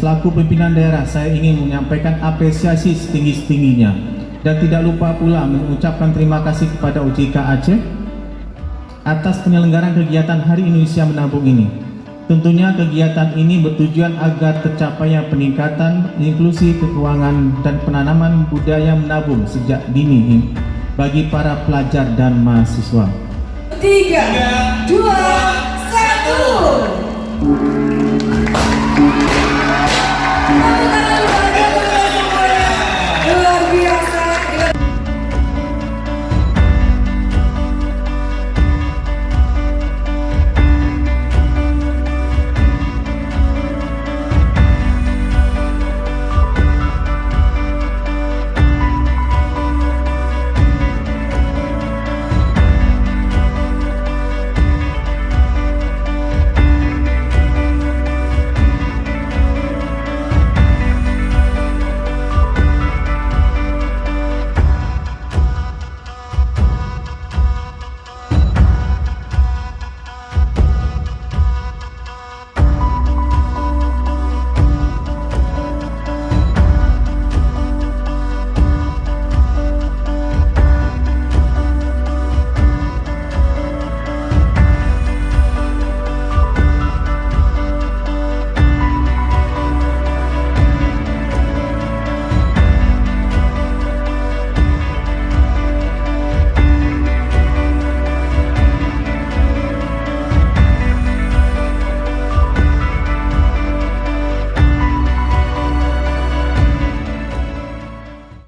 selaku pimpinan daerah, saya ingin menyampaikan apresiasi setinggi-tingginya dan tidak lupa pula mengucapkan terima kasih kepada OJK Aceh atas penyelenggaraan kegiatan Hari Indonesia Menabung ini. Tentunya kegiatan ini bertujuan agar tercapainya peningkatan inklusi keuangan dan penanaman budaya menabung sejak dini bagi para pelajar dan mahasiswa. 3, 2,